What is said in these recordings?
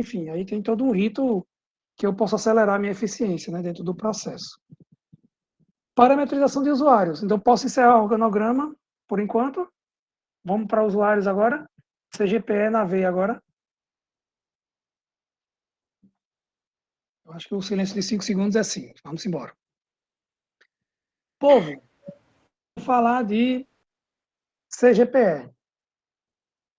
enfim, aí tem todo um rito que eu posso acelerar a minha eficiência, né, dentro do processo. Parametrização de usuários. Então, posso encerrar o organograma, por enquanto. Vamos para usuários agora. CGPE na veia agora. Eu acho que o silêncio de 5 segundos é assim. Vamos embora. Povo, vou falar de CGPE.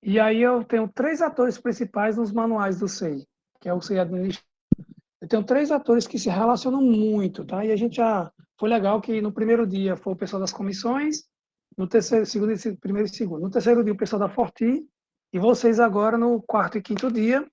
E aí eu tenho 3 atores principais nos manuais do SEI, que é o SEI Administrador. Eu tenho 3 atores que se relacionam muito, tá? E a gente já... Foi legal que no primeiro dia foi o pessoal das comissões, no terceiro, segundo, primeiro e segundo. No terceiro dia o pessoal da Forti, e vocês agora no quarto e quinto dia.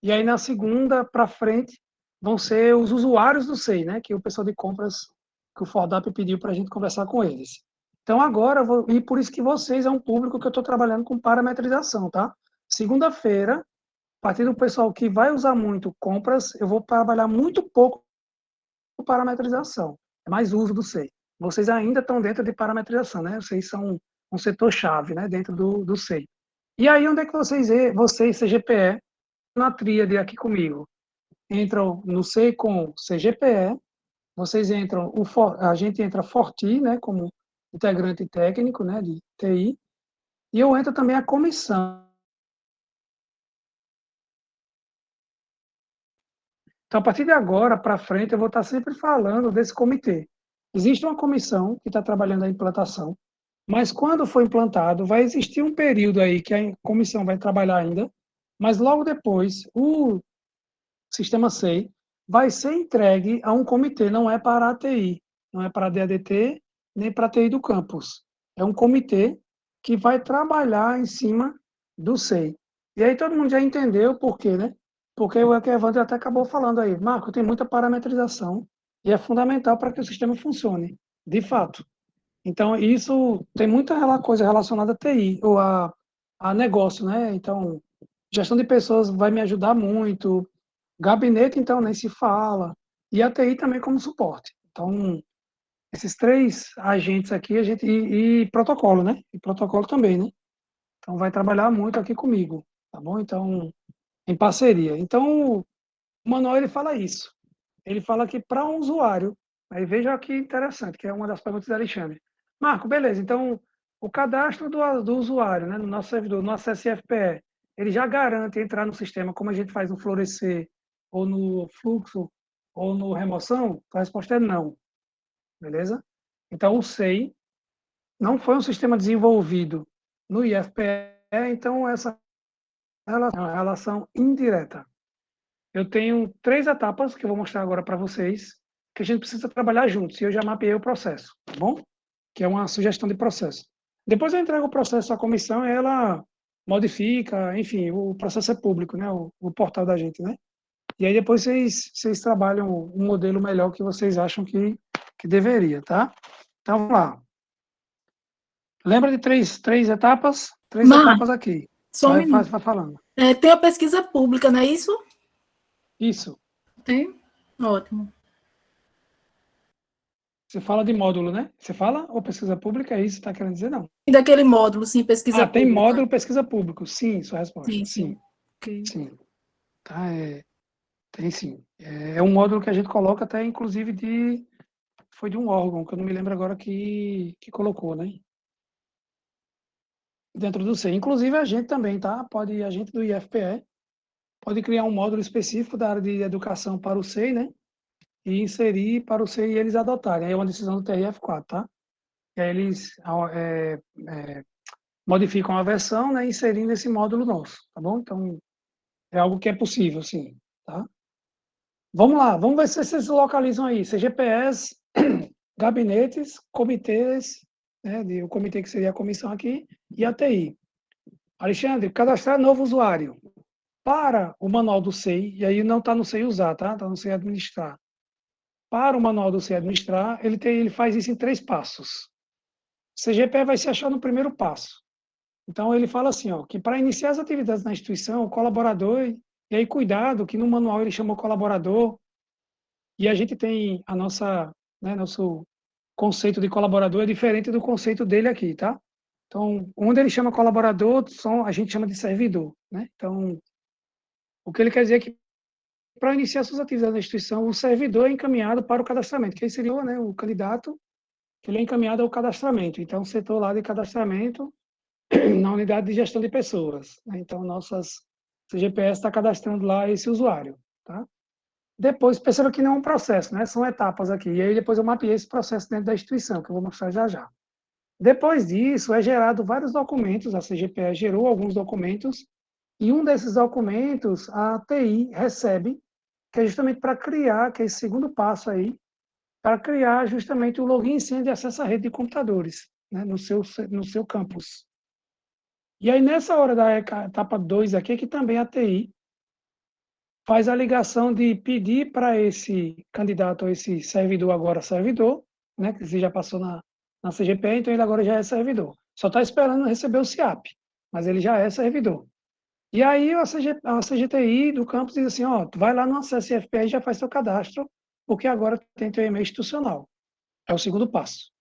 E aí na segunda para frente vão ser os usuários do SEI, né? Que é o pessoal de compras que o Fordap pediu para a gente conversar com eles. Então agora, e por isso que vocês é um público que eu estou trabalhando com parametrização, tá? Segunda-feira, a partir do pessoal que vai usar muito compras, eu vou trabalhar muito pouco parametrização, é mais uso do SEI. Vocês ainda estão dentro de parametrização, né? Vocês são um setor-chave, né? Dentro do SEI. E aí, onde é que vocês CGPE, na tríade aqui comigo, entram no SEI com CGPE, vocês entram, a gente entra Forti, né? Como integrante técnico, né? De TI, e eu entro também a comissão. Então, a partir de agora para frente, eu vou estar sempre falando desse comitê. Existe uma comissão que está trabalhando a implantação, mas quando for implantado, vai existir um período aí que a comissão vai trabalhar ainda, mas logo depois, o sistema SEI vai ser entregue a um comitê, não é para a TI, não é para a DADT, nem para a TI do campus. É um comitê que vai trabalhar em cima do SEI. E aí todo mundo já entendeu por quê, né? Porque o Evandro até acabou falando aí, Marco, tem muita parametrização e é fundamental para que o sistema funcione, de fato. Então, isso tem muita coisa relacionada a TI, ou a negócio, né? Então, gestão de pessoas vai me ajudar muito, gabinete, então, nem se fala, e a TI também como suporte. Então, esses 3 agentes aqui, e protocolo, né? E protocolo também, né? Então, vai trabalhar muito aqui comigo, tá bom? Então, em parceria. Então, o manual, ele fala isso. Ele fala que para um usuário, aí veja que interessante, que é uma das perguntas do Alexandre. Marco, beleza, então, o cadastro do usuário, né, no nosso servidor, no nosso SFPE, ele já garante entrar no sistema, como a gente faz no Florescer, ou no Fluxo, ou no Remoção? A resposta é não, beleza? Então, o SEI não foi um sistema desenvolvido no IFPE, então essa relação é uma relação indireta. Eu tenho 3 etapas que eu vou mostrar agora para vocês, que a gente precisa trabalhar juntos, e eu já mapeei o processo, tá bom? Que é uma sugestão de processo. Depois eu entrego o processo à comissão e ela modifica, enfim, o processo é público, né? O portal da gente, né? E aí depois vocês trabalham um modelo melhor que vocês acham que deveria, tá? Então, vamos lá. Lembra de três etapas? 3 Mar, etapas aqui. só um Vai minuto. falando. Tem a pesquisa pública, não é isso? Isso. Tem? Ótimo. Você fala de módulo, né? Você fala ou pesquisa pública? É isso que você está querendo dizer, não? E daquele módulo, sim, pesquisa Tem pública. módulo pesquisa público. Sim, sua resposta. Sim, Sim, sim. Ok. sim. Tá, tem sim. É um módulo que a gente coloca até, inclusive, foi de um órgão, que eu não me lembro agora que colocou, né? Dentro do C. Inclusive, a gente também, tá? A gente do IFPE, pode criar um módulo específico da área de educação para o SEI, né? E inserir para o SEI e eles adotarem. Aí é uma decisão do TRF4, tá? E aí eles modificam a versão, né, inserindo esse módulo nosso, tá bom? Então, é algo que é possível, sim, tá? Vamos lá, vamos ver se vocês localizam aí. CGPS, gabinetes, comitês, né, o comitê que seria a comissão aqui, e a TI. Alexandre, cadastrar novo usuário. Para o manual do SEI, e aí não está no SEI usar, tá? Está no SEI administrar. Para o manual do SEI administrar, ele faz isso em 3 passos. CGPE vai se achar no primeiro passo. Então, ele fala assim, ó, que para iniciar as atividades na instituição, o colaborador, e aí cuidado, que no manual ele chamou colaborador, e a gente tem nosso conceito de colaborador é diferente do conceito dele aqui, tá? Então, onde ele chama colaborador, a gente chama de servidor, né? Então, O que ele quer dizer é que, para iniciar suas atividades na instituição, o servidor é encaminhado para o cadastramento, que aí seria, né, o candidato, que ele é encaminhado ao cadastramento. Então, o setor lá de cadastramento, na unidade de gestão de pessoas, né? Então, nossas CGPS está cadastrando lá esse usuário, tá? Depois, perceba que não é um processo, né? São etapas aqui. E aí, depois eu mapeei esse processo dentro da instituição, que eu vou mostrar já já. Depois disso, é gerado vários documentos, a CGPE gerou alguns documentos, e um desses documentos a TI recebe, que é justamente para criar, que é esse segundo passo aí, para criar justamente o login e senha de acesso à rede de computadores, né, no seu campus. E aí, nessa hora da etapa 2 aqui, que também a TI faz a ligação de pedir para esse candidato, ou esse servidor agora servidor, né, que você já passou na CGPE, então ele agora já é servidor. Só está esperando receber o CIAP, mas ele já é servidor. E aí a CGTI do campus diz assim, ó, tu vai lá no Acesso IFPE e já faz seu cadastro, porque agora tem teu e-mail institucional. É o segundo passo.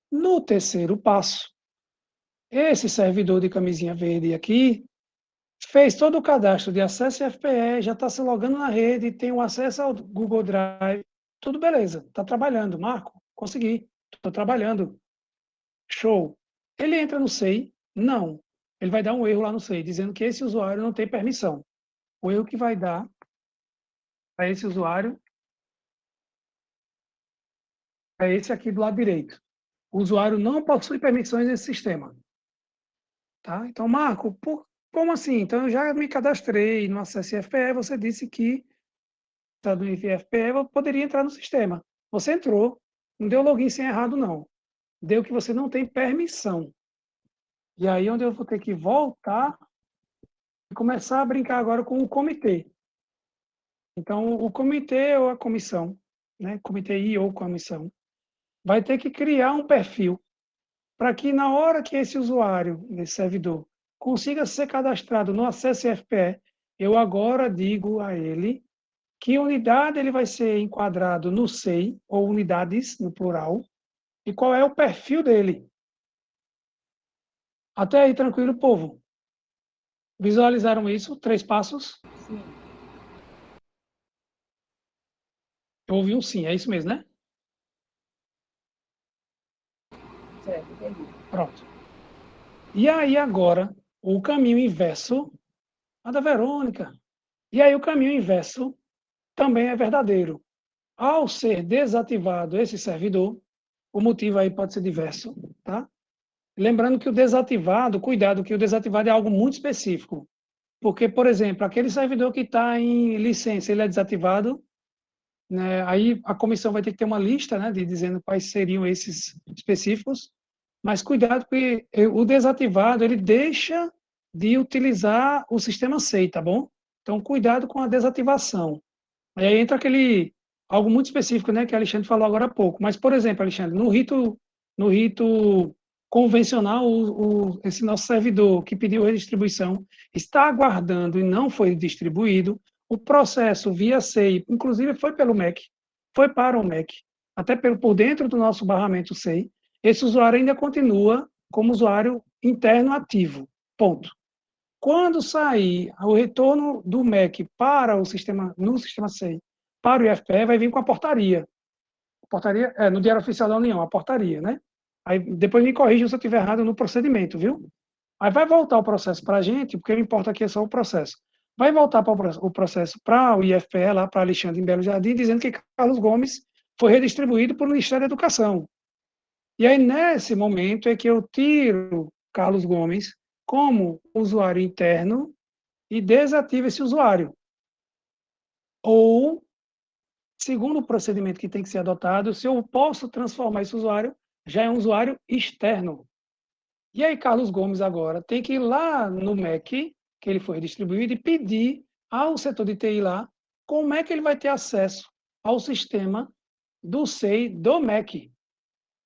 No terceiro passo, esse servidor de camisinha verde aqui fez todo o cadastro de acesso IFPE, já está se logando na rede, tem o acesso ao Google Drive, tudo beleza, está trabalhando. Marco, consegui, estou trabalhando. Show. Ele entra no SEI? Não. Ele vai dar um erro lá no SEI, dizendo que esse usuário não tem permissão. O erro que vai dar para esse usuário é esse aqui do lado direito. O usuário não possui permissões nesse sistema. Tá? Então, Marco, como assim? Então, eu já me cadastrei no Acesso IFPE, você disse que está do IFPE, eu poderia entrar no sistema. Você entrou, não deu login sem errado, não. Deu que você não tem permissão. E aí, onde eu vou ter que voltar e começar a brincar agora com o comitê. Então, o comitê ou a comissão, né, comitê I ou comissão, vai ter que criar um perfil para que na hora que esse usuário, esse servidor, consiga ser cadastrado no Acesso IFPE, eu agora digo a ele que unidade ele vai ser enquadrado no SEI, ou unidades, no plural, e qual é o perfil dele. Até aí, tranquilo, povo? Visualizaram isso? 3 passos? Sim. Eu ouvi um sim, é isso mesmo, né? Certo, entendi. Pronto. E aí, agora, o caminho inverso, a da Verônica. E aí, o caminho inverso também é verdadeiro. Ao ser desativado esse servidor, o motivo aí pode ser diverso, tá? Lembrando que o desativado, cuidado, que o desativado é algo muito específico. Porque, por exemplo, aquele servidor que está em licença, ele é desativado, né? Aí a comissão vai ter que ter uma lista, né, de dizendo quais seriam esses específicos. Mas cuidado, porque o desativado, ele deixa de utilizar o sistema SEI, tá bom? Então, cuidado com a desativação. Aí entra algo muito específico, né, que o Alexandre falou agora há pouco. Mas, por exemplo, Alexandre, no rito convencional, esse nosso servidor que pediu redistribuição está aguardando e não foi distribuído. O processo via SEI, inclusive foi pelo MEC, foi para o MEC, até por dentro do nosso barramento SEI. Esse usuário ainda continua como usuário interno ativo. Ponto. Quando sair o retorno do MEC para o sistema, no sistema SEI, para o IFPE, vai vir com a portaria. Portaria, no Diário Oficial da União, a portaria, né? Aí depois me corrija se eu estiver errado no procedimento, viu? Aí vai voltar o processo para a gente, porque o que importa aqui é só o processo. Vai voltar o processo para o IFPE, lá para Alexandre em Belo Jardim, dizendo que Carlos Gomes foi redistribuído por Ministério da Educação. E aí, nesse momento, é que eu tiro Carlos Gomes como usuário interno e desativo esse usuário. Ou, segundo o procedimento que tem que ser adotado, se eu posso transformar esse usuário, já é um usuário externo. E aí, Carlos Gomes agora tem que ir lá no MEC, que ele foi distribuído, e pedir ao setor de TI lá como é que ele vai ter acesso ao sistema do SEI do MEC.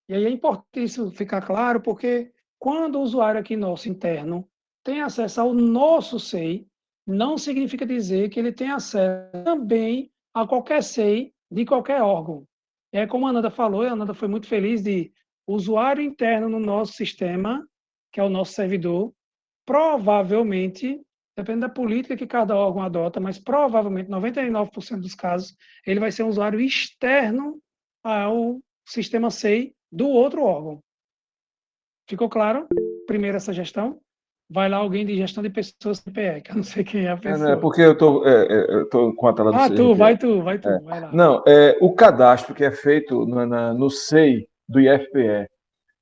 E aí é importante isso ficar claro, porque quando o usuário aqui nosso interno tem acesso ao nosso SEI, não significa dizer que ele tem acesso também a qualquer SEI de qualquer órgão. É como a Ananda falou, e a Ananda foi muito feliz de usuário interno no nosso sistema, que é o nosso servidor, provavelmente Depende da política que cada órgão adota, mas provavelmente 99% dos casos ele vai ser um usuário externo ao sistema SEI do outro órgão. Ficou claro? Primeiro essa gestão. Vai lá alguém de gestão de pessoas CPE, que eu não sei quem é a Não, é pessoa. porque eu tô com a tela do Ah, CGPE. vai lá. Não, o cadastro que é feito no SEI do IFPE,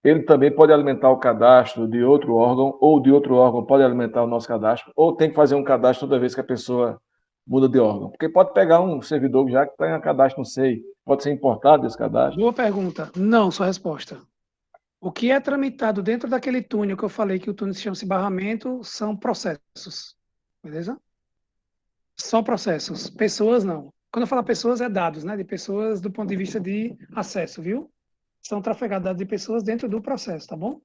ele também pode alimentar o cadastro de outro órgão, ou de outro órgão pode alimentar o nosso cadastro, ou tem que fazer um cadastro toda vez que a pessoa muda de órgão. Porque pode pegar um servidor já que tem um cadastro no SEI, pode ser importado esse cadastro. Boa pergunta. Não, sua resposta. O que é tramitado dentro daquele túnel que eu falei que o túnel se chama-se barramento são processos. Beleza? Só processos. Pessoas não. Quando eu falo pessoas, é dados, né? De pessoas do ponto de vista de acesso, viu? São trafegados dados de pessoas dentro do processo, tá bom?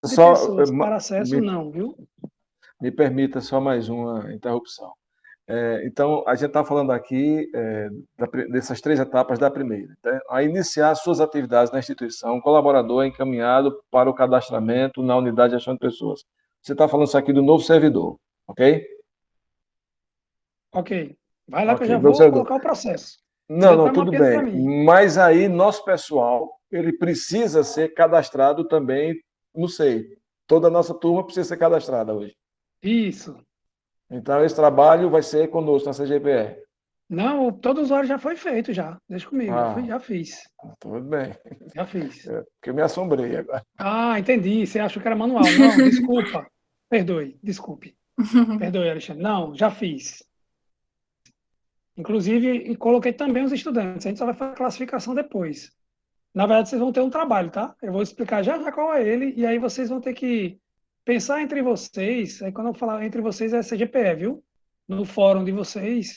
De Só pessoas para acesso, me, não, viu? me permita só mais uma interrupção. Então, a gente está falando aqui dessas 3 etapas da primeira. Tá? A iniciar suas atividades na instituição, o colaborador é encaminhado para o cadastramento na unidade de gestão de pessoas. Você está falando isso aqui do novo servidor, ok? Ok. Vai lá que eu Ok, já novo vou servidor. colocar o processo. Você já Não, está tudo mapeando para bem. mim. Mas aí, nosso pessoal, ele precisa ser cadastrado também no SEI. Toda a nossa turma precisa ser cadastrada hoje. Isso. Então, esse trabalho vai ser conosco na CGPE. Não, todo usuário já foi feito já. Deixa comigo, Ah, já fiz. tudo bem. Já fiz. Porque eu me assombrei agora. Ah, entendi. Você achou que era manual. Não, desculpa. Perdoe, desculpe. Perdoe, Alexandre. Não, já fiz. Inclusive, e coloquei também os estudantes. A gente só vai fazer a classificação depois. Na verdade, vocês vão ter um trabalho, tá? Eu vou explicar já já qual é ele, e aí vocês vão ter que pensar entre vocês. Aí, quando eu falar entre vocês, é CGPE, viu? No fórum de vocês,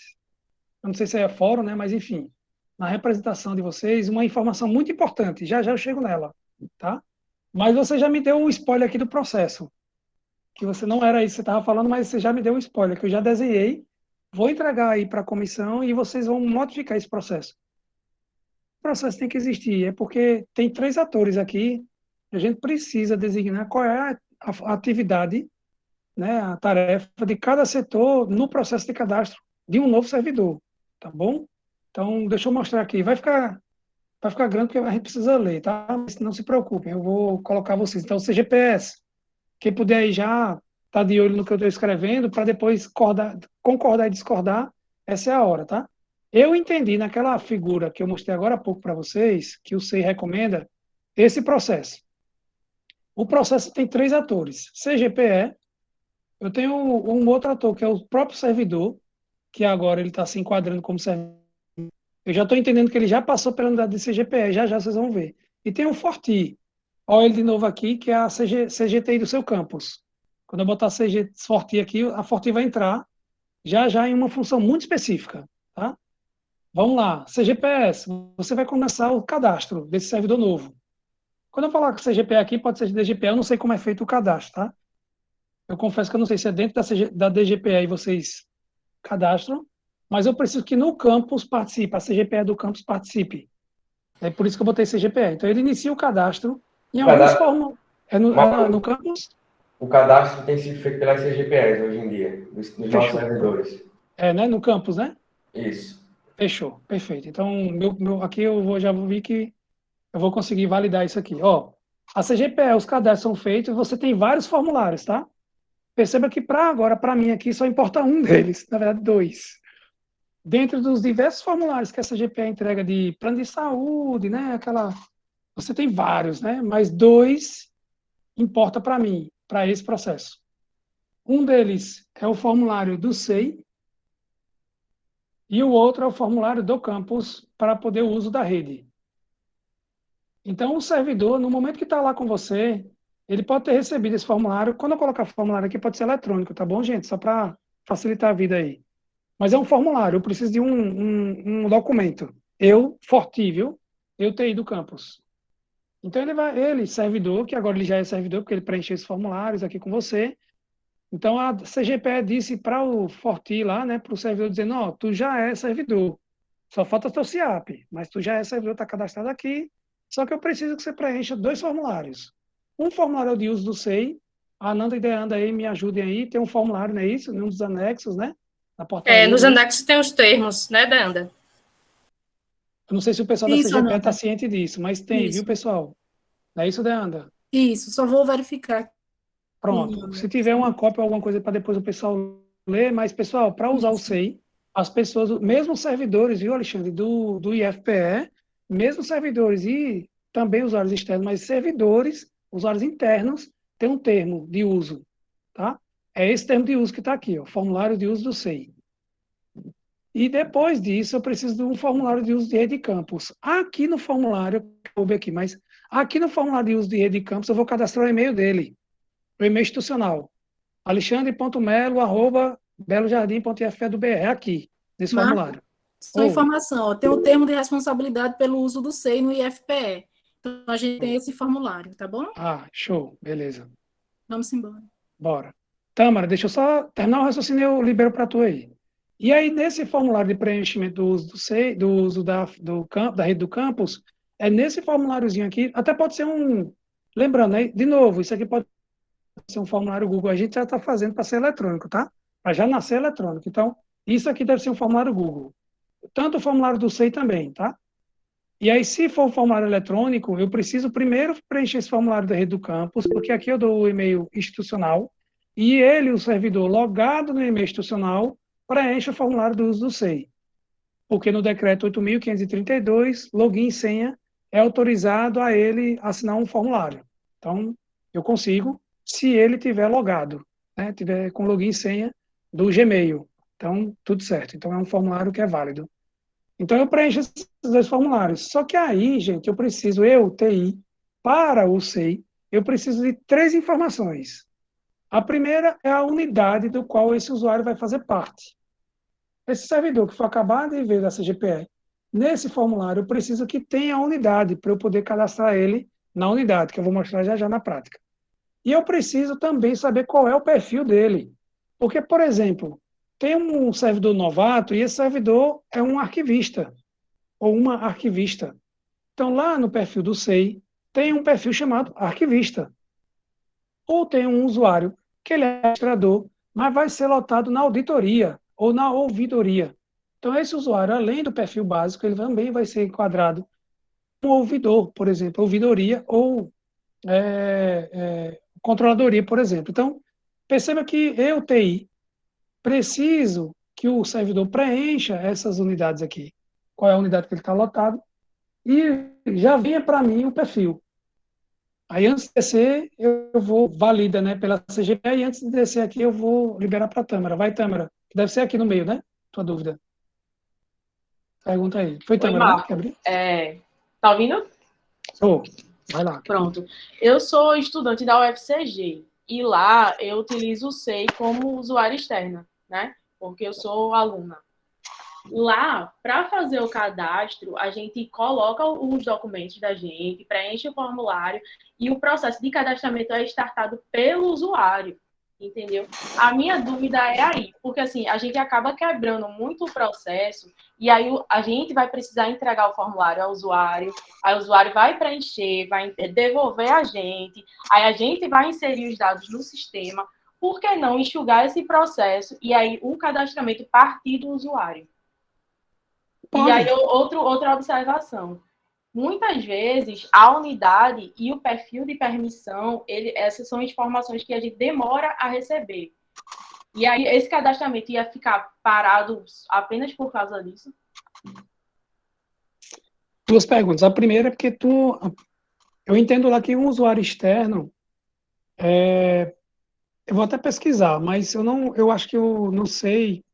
eu não sei se é fórum, né? Mas, enfim, na representação de vocês, uma informação muito importante. Já já eu chego nela, tá? Mas você já me deu um spoiler aqui do processo, que você não era isso que você estava falando, mas você já me deu um spoiler, que eu já desenhei. Vou entregar aí para a comissão e vocês vão modificar esse processo. O processo tem que existir, é porque tem 3 atores aqui, a gente precisa designar qual é a atividade, né, a tarefa de cada setor no processo de cadastro de um novo servidor, tá bom? Então, deixa eu mostrar aqui, vai ficar grande porque a gente precisa ler, tá? Mas não se preocupem, eu vou colocar vocês. Então, CGPS, quem puder aí já tá de olho no que eu estou escrevendo, para depois concordar e discordar, essa é a hora, tá? Eu entendi naquela figura que eu mostrei agora há pouco para vocês, que o SEI recomenda, esse processo. O processo tem 3 atores. CGPE, eu tenho um outro ator, que é o próprio servidor, que agora ele está se enquadrando como servidor. Eu já estou entendendo que ele já passou pela unidade de CGPE, já já vocês vão ver. E tem o Forti. Olha ele de novo aqui, que é a CGTI do seu campus. Quando eu botar CG Forti aqui, a Forti vai entrar já já em uma função muito específica, tá? Vamos lá, CGPS, você vai começar o cadastro desse servidor novo. Quando eu falar com CGPE aqui, pode ser de DGPE, eu não sei como é feito o cadastro, tá? Eu confesso que eu não sei se é dentro da DGPE e vocês cadastram, mas eu preciso que no campus participe, a CGPE do campus participe. É por isso que eu botei CGPE. Então, ele inicia o cadastro em alguns formas. No campus? O cadastro tem sido feito pelas CGPs hoje em dia, nos nossos Fechou. servidores. Né? No campus, né? Isso. Fechou, perfeito. Então, aqui já vou ver que eu vou conseguir validar isso aqui. Ó, a CGPE, os cadastros são feitos, você tem vários formulários, tá? Perceba que para mim aqui, só importa um deles, na verdade, 2. Dentro dos diversos formulários que a CGPE entrega de plano de saúde, né? Você tem vários, né? Mas 2 importa para mim, para esse processo. Um deles é o formulário do SEI e o outro é o formulário do campus para poder o uso da rede. Então, o servidor, no momento que está lá com você, ele pode ter recebido esse formulário. Quando eu colocar formulário aqui, pode ser eletrônico, tá bom, gente? Só para facilitar a vida aí. Mas é um formulário, eu preciso de um documento. Eu, Fortível, eu TI do campus. Então, servidor, que agora ele já é servidor, porque ele preencheu esses formulários aqui com você. Então, a CGPE disse para o Forti lá, né, para o servidor, dizendo, ó, tu já é servidor. Só falta teu CIAP, mas tu já é servidor, está cadastrado aqui. Só que eu preciso que você preencha 2 formulários. Um formulário é o de uso do SEI A Nanda e Deanda aí me ajudem aí. Tem um formulário, não é isso? Num dos anexos, né? Na portaria. Nos Não é isso? anexos tem os termos, né, Danda? Eu não sei se o pessoal da Isso, CGPE está Ananda. ciente disso, mas tem, viu, Isso. pessoal? Não é isso, Deanda? Isso, só vou verificar. Pronto. Se tiver uma cópia ou alguma coisa para depois o pessoal ler, mas, pessoal, para usar o Isso. SEI, as pessoas, mesmo os servidores, viu, Alexandre, do IFPE, mesmo os servidores e também usuários externos, mas servidores, usuários internos, tem um termo de uso, tá? É esse termo de uso que está aqui, ó, formulário de uso do SEI. E depois disso, eu preciso de um formulário de uso de rede de campus. Aqui no formulário, eu vou ver aqui, mas aqui no formulário de uso de rede de campus, eu vou cadastrar o e-mail dele, o e-mail institucional. alexandre.melo@belojardim.ifp.br, é aqui, nesse Marco, formulário. só informação, ó, tem o termo de responsabilidade pelo uso do SEI no IFPE. Então, a gente tem esse formulário, tá bom? Show, beleza. Vamos embora. Bora. Tâmara, deixa eu só terminar o raciocínio e eu libero para tu aí. E aí, nesse formulário de preenchimento do uso do SEI, do uso da rede do campus, é nesse formuláriozinho aqui, até pode ser um. Lembrando, né? De novo, isso aqui pode ser um formulário Google, a gente já está fazendo para ser eletrônico, tá? Para já nascer eletrônico. Então, isso aqui deve ser um formulário Google. Tanto o formulário do SEI também, tá? E aí, se for um formulário eletrônico, eu preciso primeiro preencher esse formulário da rede do campus, porque aqui eu dou o e-mail institucional, e ele, o servidor logado no e-mail institucional, preenche o formulário do uso do SEI. Porque no decreto 8.532, login e senha é autorizado a ele assinar um formulário. Então, eu consigo, se ele tiver logado, né, tiver com login e senha do Gmail. Então, tudo certo. Então, é um formulário que é válido. Então, eu preencho esses dois formulários. Só que aí, gente, TI, para o SEI, eu preciso de 3 informações. A primeira é a unidade do qual esse usuário vai fazer parte. Esse servidor que for acabar de ver da CGPE, nesse formulário, eu preciso que tenha a unidade para eu poder cadastrar ele na unidade, que eu vou mostrar já já na prática. E eu preciso também saber qual é o perfil dele. Porque, por exemplo, tem um servidor novato e esse servidor é um arquivista ou uma arquivista. Então, lá no perfil do SEI, tem um perfil chamado arquivista. Ou tem um usuário que ele é administrador, mas vai ser lotado na auditoria ou na ouvidoria. Então, esse usuário, além do perfil básico, ele também vai ser enquadrado como ouvidor, por exemplo, ouvidoria ou controladoria, por exemplo. Então, perceba que eu, TI, preciso que o servidor preencha essas unidades aqui. Qual é a unidade que ele está lotado? E já vinha para mim o perfil. Aí, antes de descer, eu vou, valida, né, pela CGP, e antes de descer aqui, eu vou liberar para a Tâmara. Vai, Tâmara, que deve ser aqui no meio, né? Tua dúvida. Pergunta aí. Foi, Oi, Tâmara, né? Marco. Tá ouvindo? Oh, vai lá. Pronto. Eu sou estudante da UFCG e lá eu utilizo o SEI como usuário externa, né? Porque eu sou aluna. Lá, para fazer o cadastro, a gente coloca os documentos da gente, preenche o formulário e o processo de cadastramento é startado pelo usuário, entendeu? A minha dúvida é aí, porque assim, a gente acaba quebrando muito o processo e aí a gente vai precisar entregar o formulário ao usuário, aí o usuário vai preencher, vai devolver a gente, aí a gente vai inserir os dados no sistema. Por que não enxugar esse processo e aí o cadastramento partir do usuário? Pode. E aí, outra observação. Muitas vezes, a unidade e o perfil de permissão, essas são informações que a gente demora a receber. E aí, esse cadastramento ia ficar parado apenas por causa disso? Duas perguntas. A primeira é porque eu entendo lá que um usuário externo, eu vou até pesquisar, mas eu acho que eu não sei.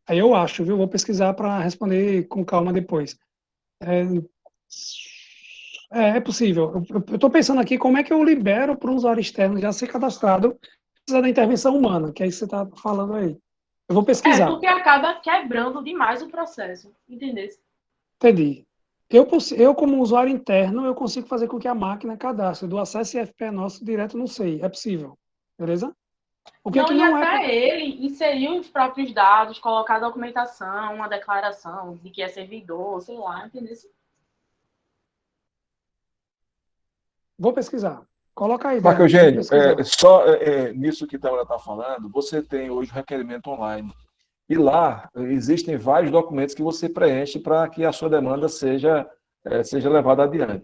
Aí eu acho, viu? Vou pesquisar para responder com calma depois. É possível. Eu estou pensando aqui como é que eu libero para um usuário externo já ser cadastrado, precisa da intervenção humana, que é isso que você está falando aí. Eu vou pesquisar. Porque acaba quebrando demais o processo, entendeu? Entendi. Eu, como usuário interno, eu consigo fazer com que a máquina cadastre do acesso IFP nosso direto no SEI. É possível. Beleza? O que Não, que e não é... até ele inserir os próprios dados, colocar a documentação, uma declaração de que é servidor, sei lá, entendeu? Vou pesquisar. Coloca aí, Marco Dani, pra gente Eugênio, pesquisar. nisso que a Tamara está falando, você tem hoje o requerimento online. E lá existem vários documentos que você preenche para que a sua demanda seja levada adiante.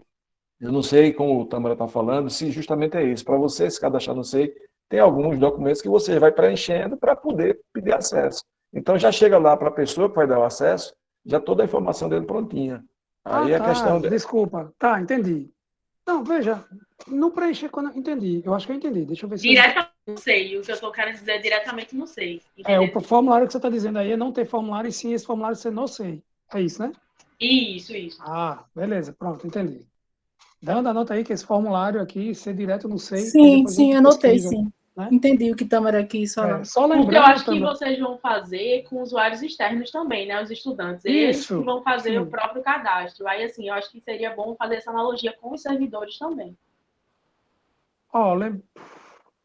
Eu não sei, como o Tamara está falando, se justamente é isso. Para você se cadastrar no SEI, tem alguns documentos que você vai preenchendo para poder pedir acesso. Então já chega lá para a pessoa que vai dar o acesso, já toda a informação dele prontinha. Ah, Aí a tá, questão desculpa. Tá, entendi. Não, veja, não preencher quando eu entendi. Eu acho que eu entendi. Deixa eu ver se eu... Direto não sei. O que eu estou querendo dizer é diretamente não sei. É, o Entendeu? formulário que você está dizendo aí é não ter formulário, e sim esse formulário ser no SEI. É isso, né? Isso. Ah, beleza, pronto, entendi. Dando a nota aí que esse formulário aqui ser direto no SEI, que aí Sim, depois a sim, gente anotei, pesquisa, sim. né? Entendi o que Tamara quis falar. Só Porque eu lembrando, acho que Tamara, vocês vão fazer com usuários externos também, né? Os estudantes. Eles que isso, vão fazer o sim. próprio cadastro. Aí, assim, eu acho que seria bom fazer essa analogia com os servidores também. Ó,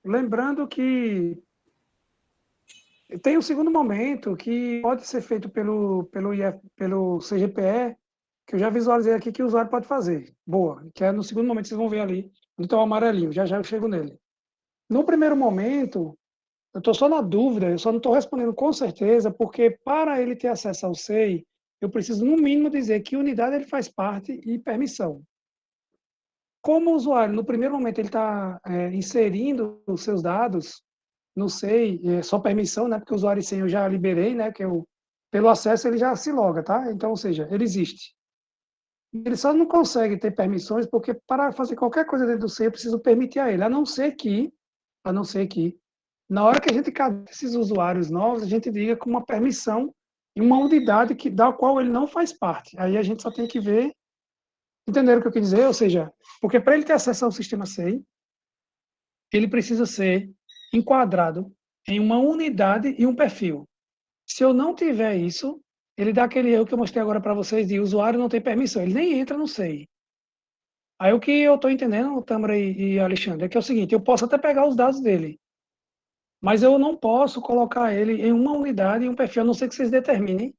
lembrando que tem um segundo momento que pode ser feito pelo CGPE, que eu já visualizei aqui que o usuário pode fazer. Boa, que é no segundo momento, vocês vão ver ali, onde está o amarelinho, já eu chego nele. No primeiro momento, eu estou só na dúvida, eu só não estou respondendo com certeza, porque para ele ter acesso ao SEI, eu preciso, no mínimo, dizer que unidade ele faz parte e permissão. Como o usuário, no primeiro momento, ele está inserindo os seus dados, não sei, só permissão, né? Porque o usuário e senha eu já liberei, né? Que eu, pelo acesso ele já se loga, tá? Então, ou seja, ele existe. Ele só não consegue ter permissões porque para fazer qualquer coisa dentro do SEI eu preciso permitir a ele, a não ser que, na hora que a gente cadastra esses usuários novos, a gente liga com uma permissão em uma unidade da qual ele não faz parte. Aí a gente só tem que ver, entenderam o que eu quis dizer? Ou seja, porque para ele ter acesso ao sistema SEI, ele precisa ser enquadrado em uma unidade e um perfil. Se eu não tiver isso, ele dá aquele erro que eu mostrei agora para vocês de usuário não tem permissão, ele nem entra no SEI. Aí o que eu estou entendendo, Tâmara e Alexandre, é que é o seguinte, eu posso até pegar os dados dele, mas eu não posso colocar ele em uma unidade e um perfil, a não ser que vocês determinem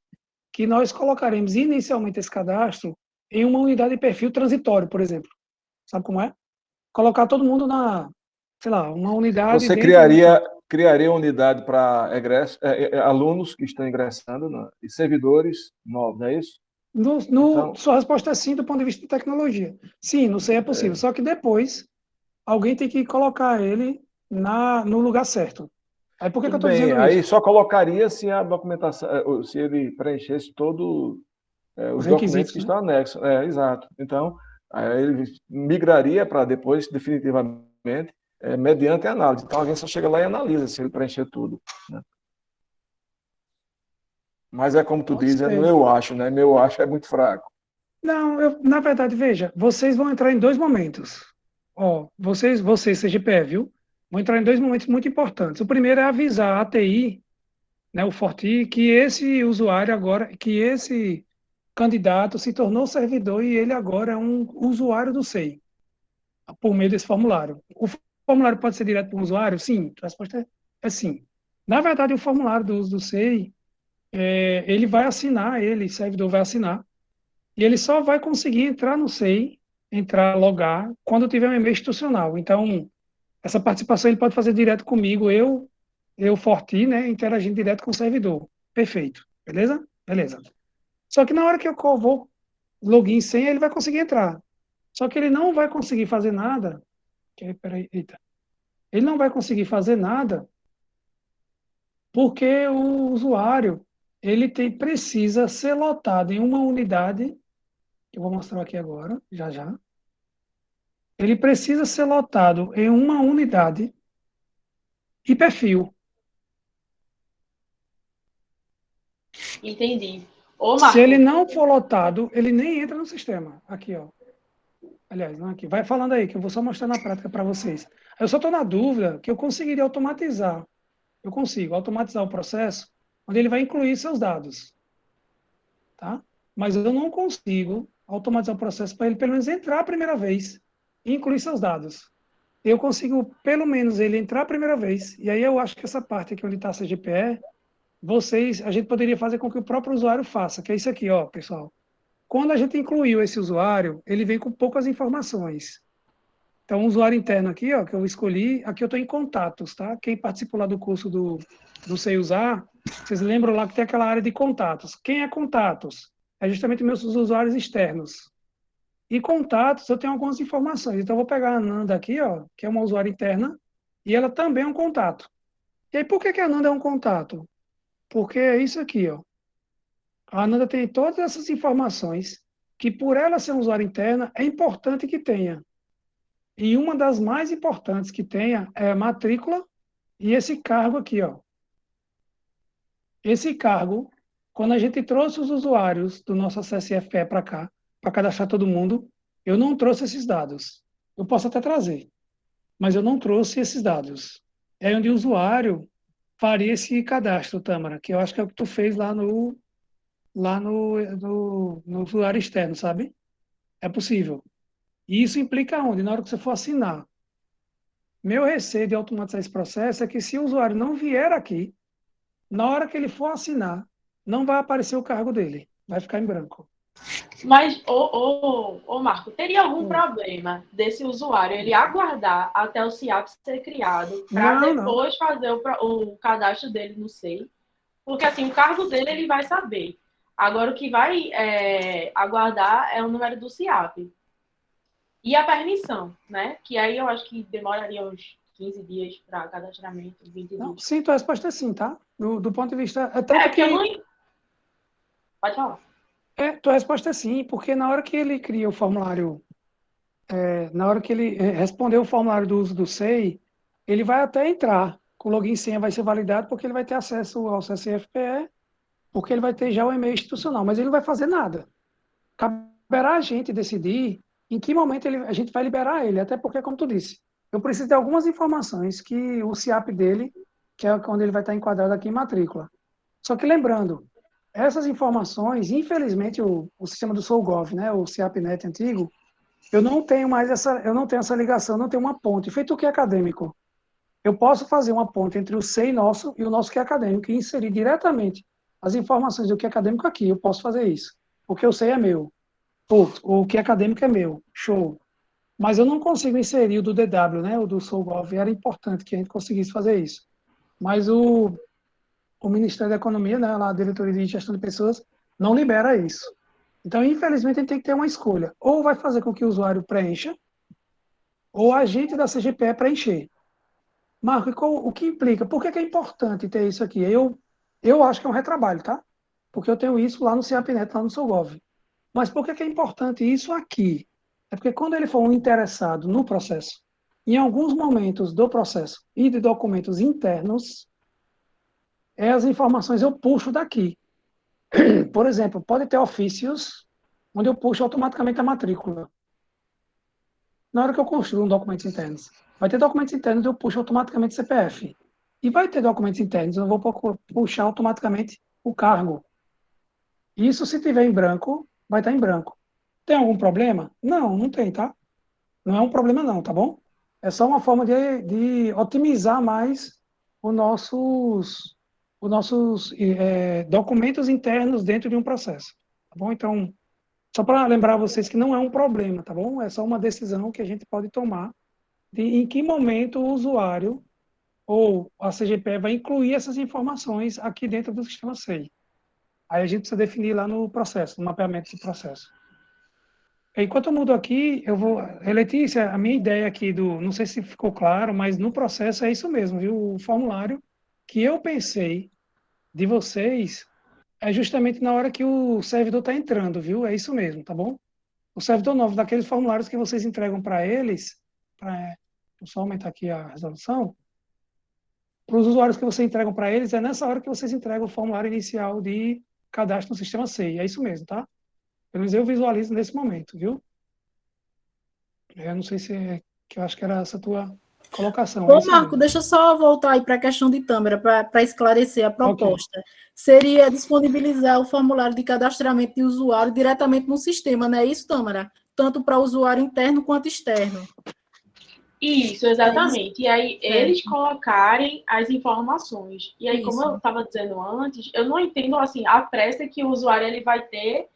que nós colocaremos inicialmente esse cadastro em uma unidade e perfil transitório, por exemplo. Sabe como é? Colocar todo mundo na, sei lá, uma unidade você dentro do... criaria uma unidade para alunos que estão ingressando e servidores novos, não é isso? Então, Sua resposta é sim, do ponto de vista de tecnologia. Sim, não sei, é possível. Só que depois, alguém tem que colocar ele no lugar certo. Aí por que eu tudo estou bem. dizendo Aí isso? só colocaria se a documentação, se ele preenchesse todos Os os documentos requisitos, que né? estão anexos. Exato. Então, aí ele migraria para depois, definitivamente, mediante análise. Então, alguém só chega lá e analisa se ele preencher tudo, né? Mas é como tu Pode diz, é no ser. eu acho, né? Meu acho é muito fraco. Não, na verdade, veja, vocês vão entrar em dois momentos. Ó, vocês CGPE, viu? Vão entrar em dois momentos muito importantes. O primeiro é avisar a TI, né, o Forti, que esse usuário agora, que esse candidato se tornou servidor e ele agora é um usuário do SEI, por meio desse formulário. O formulário pode ser direto para o usuário? Sim, a resposta é sim. Na verdade, o formulário do uso do SEI, ele vai assinar, o servidor vai assinar, e ele só vai conseguir entrar no SEI, entrar, logar, quando tiver um e-mail institucional. Então, essa participação ele pode fazer direto comigo, eu Forti, né, interagindo direto com o servidor. Perfeito. Beleza? Beleza. Só que na hora que eu vou login e senha, ele vai conseguir entrar. Só que ele não vai conseguir fazer nada. Peraí, eita. Ele não vai conseguir fazer nada porque o usuário precisa ser lotado em uma unidade, que eu vou mostrar aqui agora, já já. Ele precisa ser lotado em uma unidade e perfil. Entendi. Ô, Se ele Marco, não for lotado, ele nem entra no sistema. Aqui, ó. Aliás, não aqui. Vai falando aí, que eu vou só mostrar na prática para vocês. Eu só estou na dúvida que eu conseguiria automatizar. Eu consigo automatizar o processo onde ele vai incluir seus dados. Tá? Mas eu não consigo automatizar o processo para ele, pelo menos, entrar a primeira vez e incluir seus dados. Eu consigo, pelo menos, ele entrar a primeira vez. E aí eu acho que essa parte aqui onde está a CGPE, a gente poderia fazer com que o próprio usuário faça, que é isso aqui, ó, pessoal. Quando a gente incluiu esse usuário, ele vem com poucas informações. Então, o usuário interno aqui, ó, que eu escolhi, aqui eu estou em contatos, tá? Quem participou lá do curso do Sei Usar, vocês lembram lá que tem aquela área de contatos. Quem é contatos? É justamente meus usuários externos. E contatos, eu tenho algumas informações. Então, eu vou pegar a Ananda aqui, ó, que é uma usuária interna, e ela também é um contato. E aí, por que a Ananda é um contato? Porque é isso aqui, ó. A Ananda tem todas essas informações que, por ela ser um usuário interna, é importante que tenha. E uma das mais importantes que tenha é a matrícula e esse cargo aqui, ó. Esse cargo, quando a gente trouxe os usuários do nosso acesso IFPE para cá, para cadastrar todo mundo, eu não trouxe esses dados. Eu posso até trazer, mas eu não trouxe esses dados. É onde o usuário faria esse cadastro, Tâmara, que eu acho que é o que tu fez no usuário externo, sabe? É possível. E isso implica onde? Na hora que você for assinar. Meu receio de automatizar esse processo é que se o usuário não vier aqui, na hora que ele for assinar, não vai aparecer o cargo dele, vai ficar em branco. Mas, Marco, teria algum problema desse usuário ele aguardar até o CIAP ser criado para depois fazer o cadastro dele no SEI? Porque, assim, o cargo dele ele vai saber. Agora, o que vai aguardar é o número do CIAP. E a permissão, né? Que aí eu acho que demoraria uns 15 dias para cadastramento, 20 dias. Não, sim, tua resposta é sim, tá? Do ponto de vista... É tanto porque eu não... Pode falar. Tua resposta é sim, porque na hora que ele cria o formulário, na hora que ele responder o formulário do uso do SEI, ele vai até entrar, com login e senha vai ser validado, porque ele vai ter acesso ao CSFPE, porque ele vai ter já o e-mail institucional, mas ele não vai fazer nada. Caberá a gente decidir em que momento a gente vai liberar ele, até porque, como tu disse, eu preciso de algumas informações que o CIAP dele, que é onde ele vai estar enquadrado aqui em matrícula. Só que lembrando, essas informações, infelizmente, o sistema do SouGov, né, o CIAPnet antigo, eu não tenho essa ligação, não tenho uma ponte. Feito o que é acadêmico, eu posso fazer uma ponte entre o SEI nosso e o nosso que é acadêmico e inserir diretamente as informações do que é acadêmico aqui. Eu posso fazer isso, porque o SEI é meu. O que é acadêmico é meu. Show. Mas eu não consigo inserir o do DW, né, o do SouGov. Era importante que a gente conseguisse fazer isso. Mas o Ministério da Economia, né, a Diretoria de Gestão de Pessoas, não libera isso. Então, infelizmente, a gente tem que ter uma escolha. Ou vai fazer com que o usuário preencha, ou a agente da CGPE preencher. Marco, o que implica? Por que é importante ter isso aqui? Eu acho que é um retrabalho, tá? Porque eu tenho isso lá no CIAPnet, lá no SouGov. Mas por que é importante isso aqui? É porque quando ele for um interessado no processo, em alguns momentos do processo e de documentos internos, as informações eu puxo daqui. Por exemplo, pode ter ofícios onde eu puxo automaticamente a matrícula. Na hora que eu construo documentos internos, vai ter documentos internos onde eu puxo automaticamente CPF. E vai ter documentos internos onde eu vou puxar automaticamente o cargo. Isso, se tiver em branco, vai estar em branco. Tem algum problema? Não, não tem, tá? Não é um problema não, tá bom? É só uma forma de otimizar mais os nossos documentos internos dentro de um processo, tá bom? Então, só para lembrar vocês que não é um problema, tá bom? É só uma decisão que a gente pode tomar de em que momento o usuário ou a CGPE vai incluir essas informações aqui dentro do sistema SEI. Aí a gente precisa definir lá no processo, no mapeamento do processo. Enquanto eu mudo aqui, eu vou... Letícia, a minha ideia aqui não sei se ficou claro, mas no processo é isso mesmo, viu? O formulário que eu pensei de vocês é justamente na hora que o servidor está entrando, viu? É isso mesmo, tá bom? O servidor novo, daqueles formulários que vocês entregam para eles, vou só aumentar aqui a resolução, para os usuários que vocês entregam para eles, é nessa hora que vocês entregam o formulário inicial de cadastro no sistema SEI, é isso mesmo, tá? Pelo menos eu visualizo nesse momento, viu? Eu não sei que eu acho que era essa tua colocação. Ô, Marco, deixa eu só voltar aí para a questão de Tâmara, para esclarecer a proposta. Okay. Seria disponibilizar o formulário de cadastramento de usuário diretamente no sistema, não é isso, Tâmara? Tanto para usuário interno quanto externo. Isso, exatamente. E aí, eles colocarem as informações. E aí, como eu estava dizendo antes, eu não entendo, assim, a pressa que o usuário ele vai ter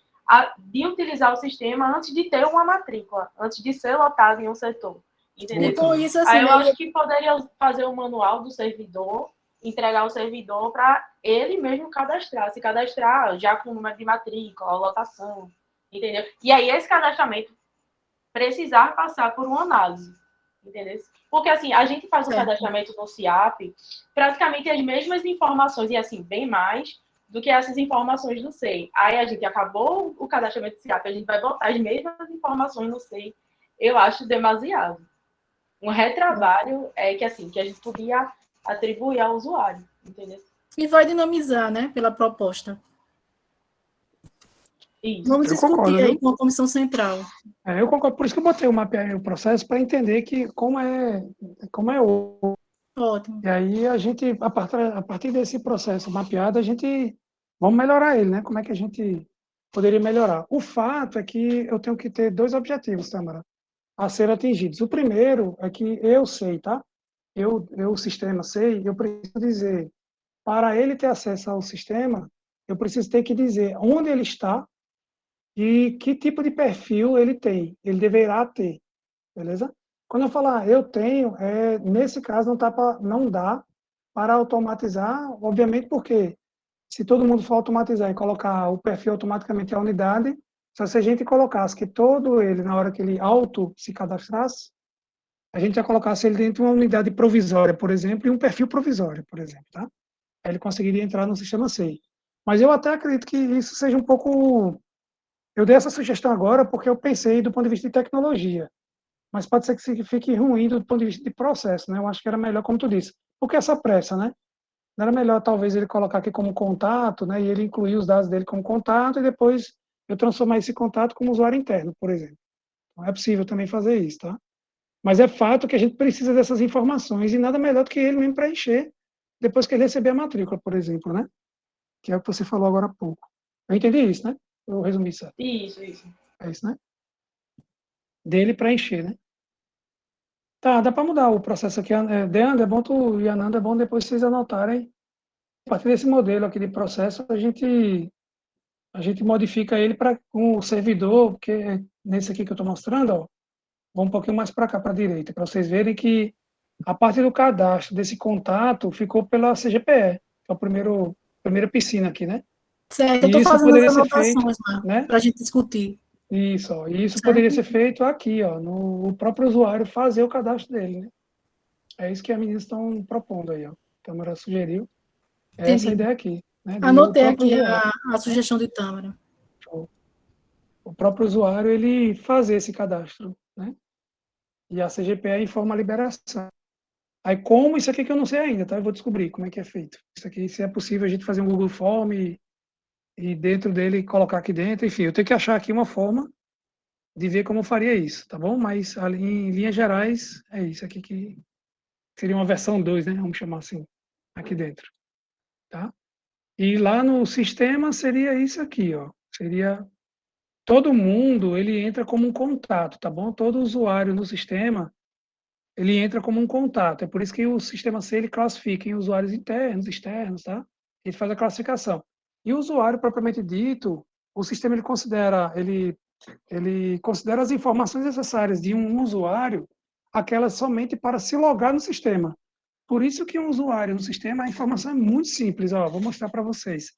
de utilizar o sistema antes de ter uma matrícula, antes de ser lotado em um setor. Entendeu? Tipo isso assim, Aí eu né? acho que poderia fazer o manual do servidor, entregar o servidor para ele mesmo cadastrar. Se cadastrar já com o número de matrícula, lotação, entendeu? E aí esse cadastramento precisar passar por uma análise, entendeu? Porque assim, a gente faz o Certo. cadastramento no CIAP, praticamente as mesmas informações, e assim, bem mais do que essas informações do SEI. Aí a gente acabou o cadastramento do CIAP, a gente vai botar as mesmas informações no SEI. Eu acho demasiado. Um retrabalho é que assim, que a gente podia atribuir ao usuário, entendeu? E vai dinamizar, né, pela proposta. Isso. Vamos Eu discutir concordo, aí viu? com a comissão central. Eu concordo, por isso que eu botei o mapear o processo para entender que como é o. Ótimo. E aí a gente, a partir desse processo mapeado, a gente vamos melhorar ele, né? Como é que a gente poderia melhorar? O fato é que eu tenho que ter dois objetivos, Tamara, a ser atingidos. O primeiro é que eu sei, tá? O sistema sei, eu preciso dizer, para ele ter acesso ao sistema, eu preciso ter que dizer onde ele está e que tipo de perfil ele tem, ele deverá ter, beleza? Quando eu falar eu tenho, nesse caso não dá para automatizar, obviamente porque se todo mundo for automatizar e colocar o perfil automaticamente a unidade, só se a gente colocasse que todo ele, na hora que ele auto se cadastrasse, a gente já colocasse ele dentro de uma unidade provisória, por exemplo, e um perfil provisório, por exemplo, tá? Aí ele conseguiria entrar no sistema SEI. Mas eu até acredito que isso seja um pouco. Eu dei essa sugestão agora porque eu pensei do ponto de vista de tecnologia, mas pode ser que fique ruim do ponto de vista de processo, né? Eu acho que era melhor, como tu disse, porque essa pressa, né? Não era melhor talvez ele colocar aqui como contato, né? E ele incluir os dados dele como contato e depois eu transformar esse contato como usuário interno, por exemplo. Então, é possível também fazer isso, tá? Mas é fato que a gente precisa dessas informações e nada melhor do que ele mesmo preencher depois que ele receber a matrícula, por exemplo, né? Que é o que você falou agora há pouco. Eu entendi isso, né? Eu resumi certo. Isso. É isso, né? Dele preencher, né? Tá, dá para mudar o processo aqui. Deandra, é bom tu e Ananda, é bom depois vocês anotarem. A partir desse modelo aqui de processo, a gente modifica ele para com o servidor, porque nesse aqui que eu estou mostrando, ó, vou um pouquinho mais para cá, para a direita, para vocês verem que a parte do cadastro desse contato ficou pela CGPE, que é o primeira piscina aqui, né? Certo, eu E estou isso fazendo as poderia ser feito, anotações, Marco, né? para a gente discutir. Isso, ó, e isso poderia Certo? ser feito aqui, ó, no próprio usuário fazer o cadastro dele, né? É isso que as meninas estão propondo aí, ó. A Câmara sugeriu. É essa a Entendi. ideia aqui, né? De o Anotei próprio aqui usuário, a né? sugestão de Tâmara. O próprio usuário ele fazer esse cadastro, né? E a CGPE informa a liberação. Aí como isso aqui que eu não sei ainda, tá? Eu vou descobrir como é que é feito. Isso aqui, se é possível a gente fazer um Google Form e dentro dele colocar aqui dentro, enfim, eu tenho que achar aqui uma forma de ver como eu faria isso, tá bom? Mas ali, em linhas gerais, é isso aqui que seria uma versão 2, né? Vamos chamar assim, aqui dentro, tá? E lá no sistema seria isso aqui, ó. Seria todo mundo, ele entra como um contato, tá bom? Todo usuário no sistema, ele entra como um contato. É por isso que o sistema C ele classifica em usuários internos, externos, tá? Ele faz a classificação. E o usuário propriamente dito, o sistema ele considera as informações necessárias de um usuário aquelas somente para se logar no sistema. Por isso que um usuário no sistema, a informação é muito simples. Ó, vou mostrar para vocês.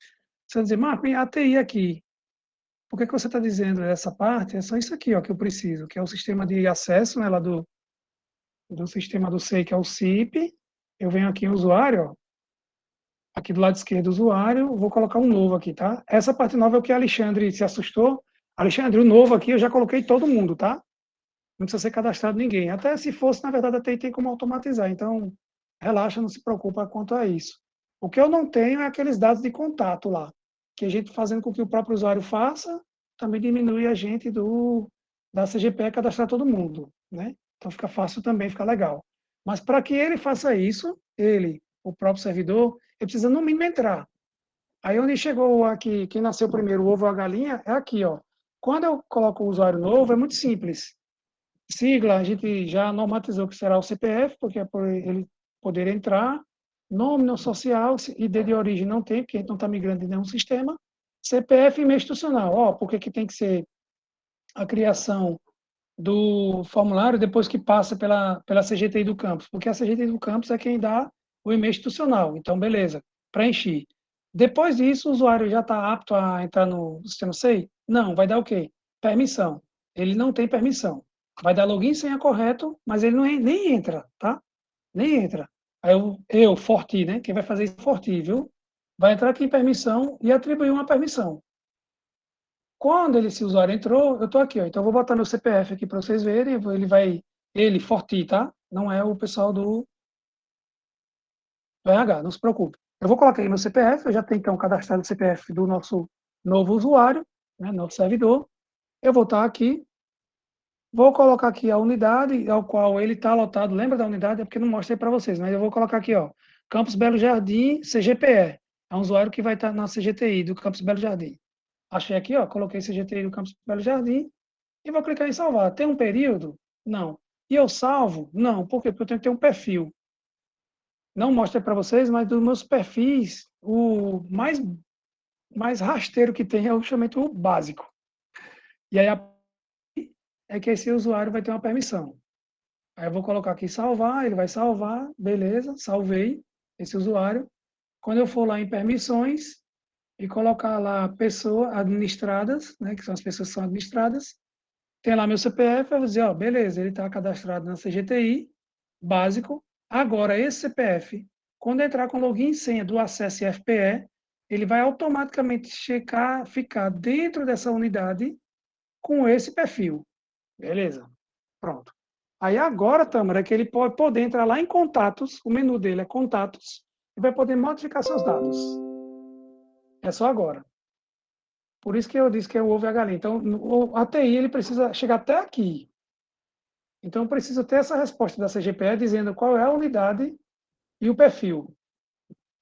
Você vai dizer, Marco, em ATI aqui, por que você está dizendo essa parte? É só isso aqui ó, que eu preciso, que é o sistema de acesso, né, lá do sistema do SEI, que é o CIP. Eu venho aqui em usuário, ó, aqui do lado esquerdo, usuário, vou colocar um novo aqui, tá? Essa parte nova é o que Alexandre se assustou. Alexandre, o novo aqui eu já coloquei todo mundo, tá? Não precisa ser cadastrado ninguém. Até se fosse, na verdade, a TI tem como automatizar. Então, relaxa, não se preocupa quanto a isso. O que eu não tenho é aqueles dados de contato lá, que a gente fazendo com que o próprio usuário faça, também diminui a gente da CGPE cadastrar todo mundo, né? Então fica fácil também, fica legal. Mas para que ele faça isso, o próprio servidor, ele precisa no mínimo entrar. Aí onde chegou aqui, quem nasceu primeiro, o ovo ou a galinha, é aqui, ó. Quando eu coloco o usuário novo, é muito simples. Sigla, a gente já normatizou que será o CPF, porque é por ele poder entrar. Nome não social, ID de origem não tem, porque a gente não está migrando em nenhum sistema. CPF e e-mail institucional. Ó, porque que tem que ser a criação do formulário depois que passa pela CGTI do campus, porque a CGTI do campus é quem dá o e-mail institucional. Então, beleza, preenchi. Depois disso, o usuário já está apto a entrar no sistema SEI? Não, vai dar o quê? Permissão. Ele não tem permissão. Vai dar login e senha correto, mas ele não, nem entra, tá? Nem entra. Aí Forti, né? Quem vai fazer isso é Forti, viu? Vai entrar aqui em permissão e atribuir uma permissão. Quando esse usuário entrou, eu estou aqui, ó, então eu vou botar meu CPF aqui para vocês verem, ele, Forti, tá? Não é o pessoal do RH, não se preocupe. Eu vou colocar aí meu CPF, eu já tenho então cadastrado o CPF do nosso novo usuário, né, novo servidor. Eu vou estar aqui, vou colocar aqui a unidade ao qual ele está lotado. Lembra da unidade? É porque não mostrei para vocês, mas eu vou colocar aqui, ó, Campus Belo Jardim, CGPE. É um usuário que vai estar na CGTI do Campus Belo Jardim. Achei aqui, ó, coloquei CGTI do Campus Belo Jardim e vou clicar em salvar. Tem um período? Não. E eu salvo? Não. Por quê? Porque eu tenho que ter um perfil. Não mostrei para vocês, mas dos meus perfis, o mais rasteiro que tem é justamente o básico. E aí é que esse usuário vai ter uma permissão. Aí eu vou colocar aqui salvar, ele vai salvar, beleza, salvei esse usuário. Quando eu for lá em permissões e colocar lá pessoas administradas, né, que são as pessoas que são administradas, tem lá meu CPF, eu vou dizer, ó, beleza, ele está cadastrado na CGTI, básico. Agora, esse CPF, quando entrar com login e senha do acesso FPE, ele vai automaticamente ficar dentro dessa unidade com esse perfil. Beleza? Pronto. Aí agora, Tâmara, é que ele pode poder entrar lá em contatos, o menu dele é contatos, e vai poder modificar seus dados. É só agora. Por isso que eu disse que é o ovo e a galinha. Então, o ATI ele precisa chegar até aqui. Então, eu preciso ter essa resposta da CGPE dizendo qual é a unidade e o perfil.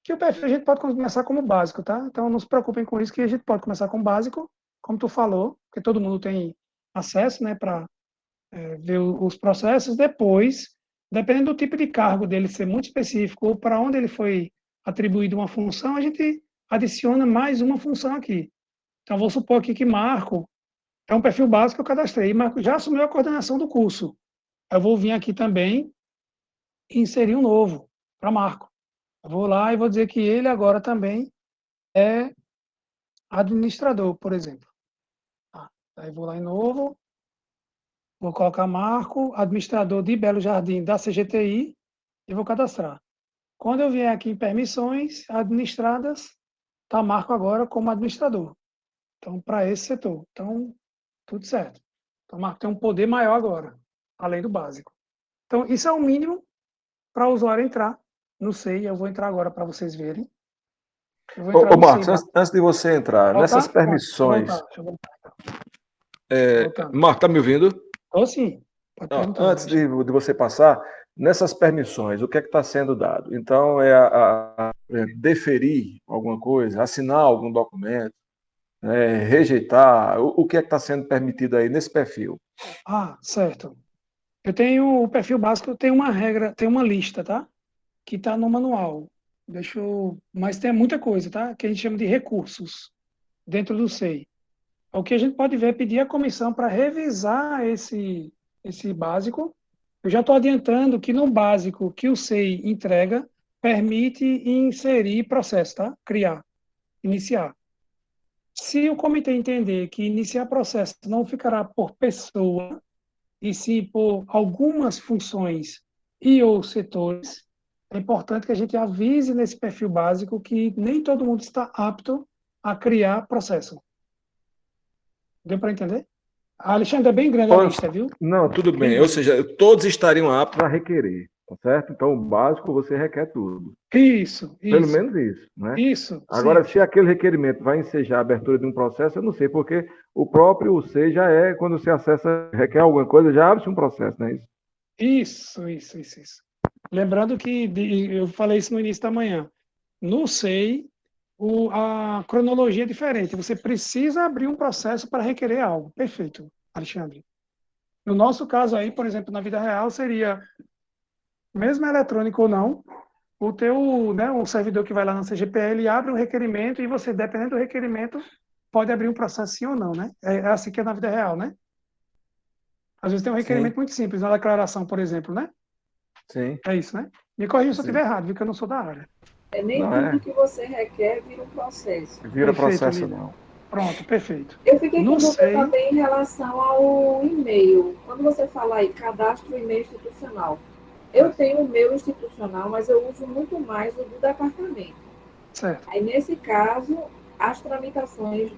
Que o perfil a gente pode começar como básico, tá? Então, não se preocupem com isso, que a gente pode começar com básico, como tu falou, porque todo mundo tem acesso, né, para ver os processos. Depois, dependendo do tipo de cargo dele ser muito específico ou para onde ele foi atribuído uma função, a gente adiciona mais uma função aqui. Então, vou supor aqui que Marco é um perfil básico que eu cadastrei. Marco já assumiu a coordenação do curso. Eu vou vir aqui também e inserir um novo para Marco. Eu vou lá e vou dizer que ele agora também é administrador, por exemplo. Tá. Aí vou lá em novo, vou colocar Marco, administrador de Belo Jardim da CGTI e vou cadastrar. Quando eu vier aqui em permissões administradas, está Marco agora como administrador. Então, para esse setor. Então, tudo certo. Então, o Marco tem um poder maior agora, além do básico. Então, isso é o mínimo para o usuário entrar. Não sei, eu vou entrar agora para vocês verem. Eu vou entrar Ô no Marcos, SEI. antes de você entrar, Voltar? nessas permissões. Deixa eu voltar. Marco, tá me ouvindo? Estou sim. Pode perguntar. Antes de você passar, nessas permissões, o que é que está sendo dado? Então, deferir alguma coisa, assinar algum documento, rejeitar, o que é que está sendo permitido aí nesse perfil? Ah, certo. Eu tenho o perfil básico, tem uma regra, tem uma lista, tá? Que está no manual. Mas tem muita coisa, tá? Que a gente chama de recursos dentro do SEI. O que a gente pode ver é pedir a comissão para revisar esse básico. Eu já estou adiantando que no básico que o SEI entrega, permite inserir processo, tá? Criar, iniciar. Se o comitê entender que iniciar processo não ficará por pessoa, e sim por algumas funções e ou setores, é importante que a gente avise nesse perfil básico que nem todo mundo está apto a criar processo. Deu para entender? A Alexandre, é bem grande a lista, viu? Não, tudo bem. Ou seja, todos estariam aptos a requerer, tá certo? Então, o básico você requer tudo. Isso. Pelo menos isso, né? Isso. Agora, sim. se aquele requerimento vai ensejar a abertura de um processo, eu não sei, porque o próprio SEI já quando você acessa, requer alguma coisa, já abre-se um processo, não é isso? Isso. Lembrando que eu falei isso no início da manhã. No SEI, a cronologia é diferente. Você precisa abrir um processo para requerer algo. Perfeito, Alexandre. No nosso caso aí, por exemplo, na vida real, seria, mesmo eletrônico ou não, o teu, né, um servidor que vai lá na CGPL, ele abre um requerimento e você, dependendo do requerimento, pode abrir um processo sim ou não, né? É assim que é na vida real, né? Às vezes tem um requerimento muito simples na declaração, por exemplo, né? Sim. É isso, né? Me corrija se eu Sim. estiver errado, viu que eu não sou da área. Nem Não tudo é. que você requer vira um processo. Vira Perfeito, processo, Lilian. não. Pronto, perfeito. Eu fiquei No com dúvida SEI, também em relação ao e-mail. Quando você fala aí, cadastro e-mail institucional. Eu tenho o meu institucional, mas eu uso muito mais o do departamento. certo. Aí, nesse caso, as tramitações,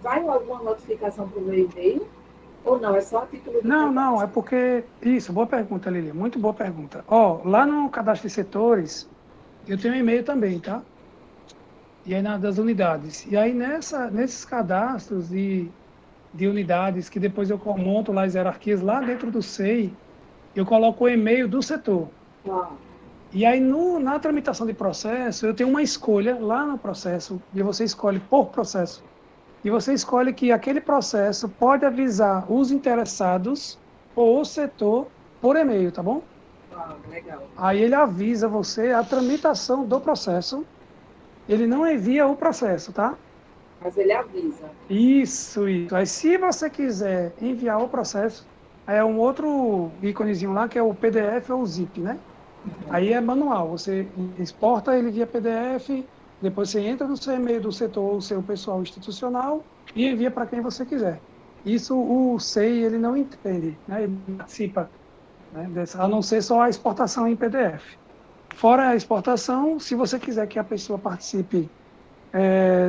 vai alguma notificação para o meu e-mail? Ou não? É só a título de Não, é porque... Isso, boa pergunta, Lilian, muito boa pergunta. Ó, lá no cadastro de setores, eu tenho um e-mail também, tá? E aí das unidades. E aí nesses cadastros de unidades, que depois eu monto lá as hierarquias lá dentro do SEI, eu coloco o e-mail do setor. Ah, E aí, na tramitação de processo, eu tenho uma escolha lá no processo, e você escolhe por processo. E você escolhe que aquele processo pode avisar os interessados ou o setor por e-mail, tá bom? legal. Aí ele avisa você a tramitação do processo. Ele não envia o processo, tá? Mas ele avisa. Isso. Aí, se você quiser enviar o processo, aí é um outro íconezinho lá, que é o PDF ou o ZIP, né? Aí é manual, você exporta ele via PDF, depois você entra no seu e-mail do setor ou seu pessoal institucional e envia para quem você quiser. Isso o SEI ele não entende, né? Ele não participa, né, a não ser só a exportação em PDF. Fora a exportação, se você quiser que a pessoa participe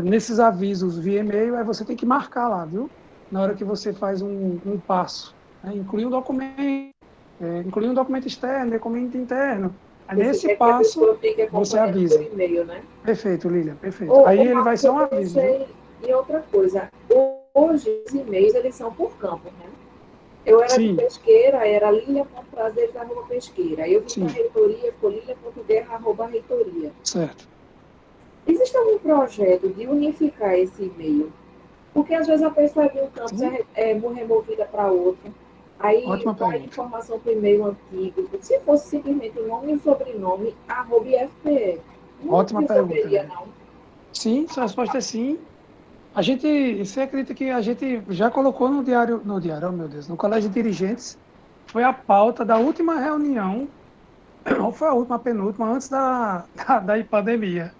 nesses avisos via e-mail, aí você tem que marcar lá, viu? Na hora que você faz um passo, né? Incluir um documento externo, documento interno. Aí, nesse passo, você avisa. Por e-mail, né? Perfeito, Lilian, perfeito. Aí ele vai ser um aviso. E outra coisa, hoje os e-mails eles são por campo, né? Eu era de pesqueira, era lilia.prazeres@pesqueira. Aí eu vim para a reitoria, ficou lilia.guerra@reitoria. Certo. Existe algum projeto de unificar esse e-mail? Porque às vezes a pessoa de um campo é removida para outro. Aí vai informação para o e-mail antigo. Se fosse simplesmente o nome e o sobrenome, @IFPE. Ótima pergunta. Não? Sim, a resposta é sim. Você acredita que a gente já colocou no diário, oh meu Deus, no Colégio de Dirigentes, foi a pauta da última reunião, ou foi a última, penúltima, antes da pandemia.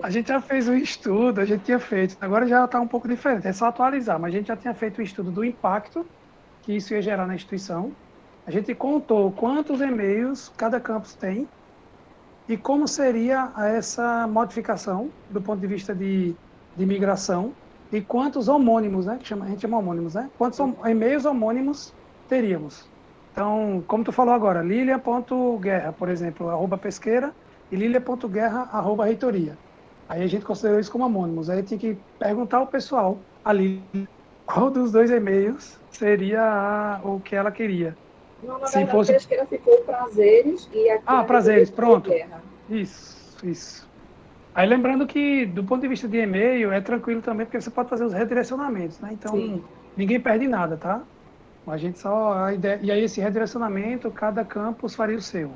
A gente já fez um estudo, a gente tinha feito, agora já está um pouco diferente, é só atualizar, mas a gente já tinha feito um estudo do impacto que isso ia gerar na instituição. A gente contou quantos e-mails cada campus tem e como seria essa modificação do ponto de vista de migração e quantos homônimos, né, a gente chama homônimos, né? Quantos e-mails homônimos teríamos. Então, como tu falou agora, lilia.guerra, por exemplo, @pesqueira e lilia.guerra, @reitoria. Aí a gente considerou isso como homônimos. Aí tinha que perguntar ao pessoal ali qual dos dois e-mails seria o que ela queria. Não, na verdade, a pesqueira ficou prazeres e aqui prazeres, pronto. Guerra. Isso. Aí lembrando que, do ponto de vista de e-mail, é tranquilo também, porque você pode fazer os redirecionamentos, né? Então, ninguém perde nada, tá? A gente e aí esse redirecionamento, cada campus faria o seu,